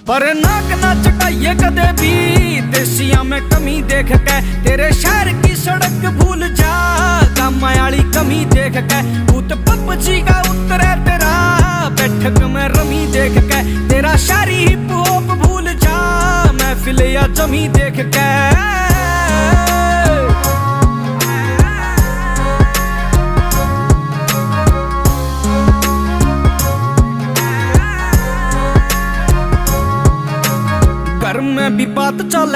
पर नाक ना चटाइए कदे भी देसिया में कमी देख के, तेरे शहर की सड़क भूल जा कामायाली कमी देख के। भूत पपची का उतरे तेरा बैठक में रमी देख के, तेरा शारी हिप हॉप भूल जा महफिल या जमी देख के। घर में भी बात चले